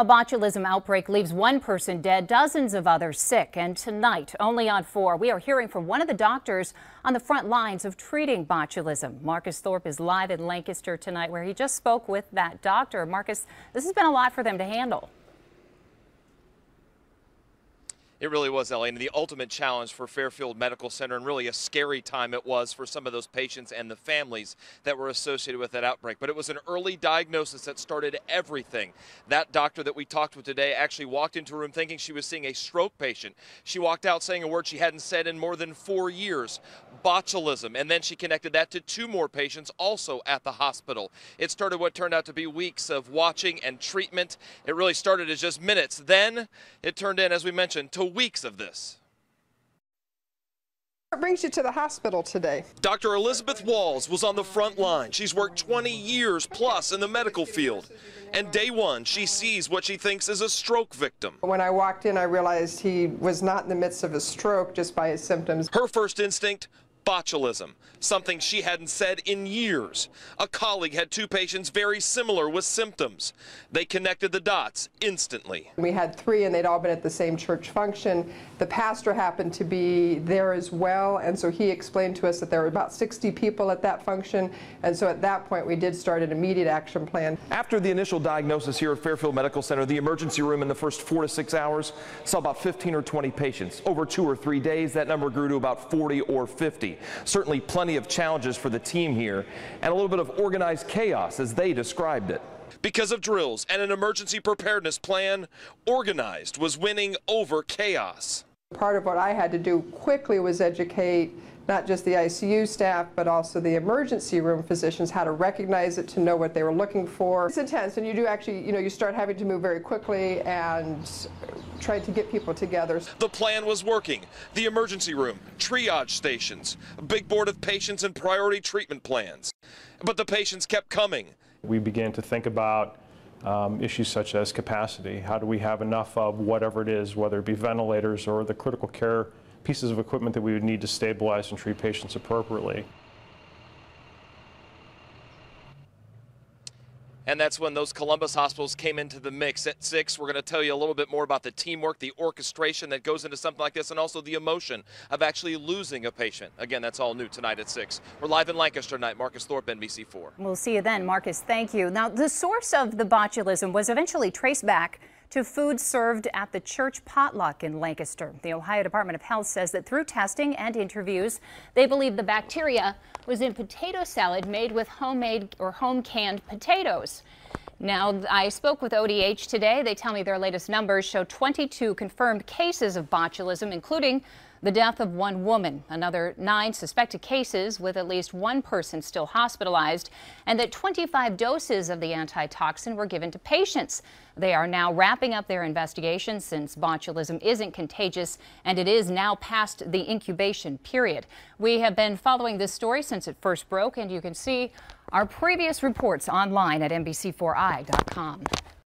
A botulism outbreak leaves one person dead, dozens of others sick. And tonight, only on 4, we are hearing from one of the doctors on the front lines of treating botulism. Marcus Thorpe is live in Lancaster tonight, where he just spoke with that doctor. Marcus, this has been a lot for them to handle. It really was, Ellie, and the ultimate challenge for Fairfield Medical Center, and really a scary time it was for some of those patients and the families that were associated with that outbreak. But it was an early diagnosis that started everything. That doctor that we talked with today actually walked into a room thinking she was seeing a stroke patient. She walked out saying a word she hadn't said in more than 4 years, botulism, and then she connected that to 2 more patients also at the hospital. It started what turned out to be weeks of watching and treatment. It really started as just minutes. Then it turned in, as we mentioned, to weeks of this. What brings you to the hospital today? Dr. Elizabeth Walz was on the front line. She's worked 20 years plus in the medical field. And day one, she sees what she thinks is a stroke victim. When I walked in, I realized he was not in the midst of a stroke just by his symptoms. Her first instinct, botulism, something she hadn't said in years. A colleague had 2 patients very similar with symptoms. They connected the dots instantly. We had 3 and they'd all been at the same church function. The pastor happened to be there as well, and so he explained to us that there were about 60 people at that function, and so at that point we did start an immediate action plan. After the initial diagnosis here at Fairfield Medical Center, the emergency room in the first 4 to 6 hours saw about 15 or 20 patients. Over 2 or 3 days, that number grew to about 40 or 50. Certainly plenty of challenges for the team here, and a little bit of organized chaos as they described it. Because of drills and an emergency preparedness plan, organized was winning over chaos. Part of what I had to do quickly was educate not just the ICU staff, but also the emergency room physicians how to recognize it, to know what they were looking for. It's intense, and you do actually, you start having to move very quickly and try to get people together. The plan was working. The emergency room, triage stations, a big board of patients and priority treatment plans. But the patients kept coming. We began to think about issues such as capacity. How do we have enough of whatever it is, whether it be ventilators or the critical care pieces of equipment that we would need to stabilize and treat patients appropriately. And that's when those Columbus hospitals came into the mix. At 6, we're going to tell you a little bit more about the teamwork, the orchestration that goes into something like this, and also the emotion of actually losing a patient. Again, that's all new tonight at 6. We're live in Lancaster tonight. Marcus Thorpe, NBC4. We'll see you then, Marcus. Thank you. Now, the source of the botulism was eventually traced back to food served at the church potluck in Lancaster. The Ohio Department of Health says that through testing and interviews, they believe the bacteria was in potato salad made with homemade or home-canned potatoes. Now, I spoke with ODH today. They tell me their latest numbers show 22 confirmed cases of botulism, including the death of 1 woman, another 9 suspected cases with at least 1 person still hospitalized, and that 25 doses of the antitoxin were given to patients. They are now wrapping up their investigation since botulism isn't contagious and it is now past the incubation period. We have been following this story since it first broke, and you can see our previous reports online at NBC4i.com.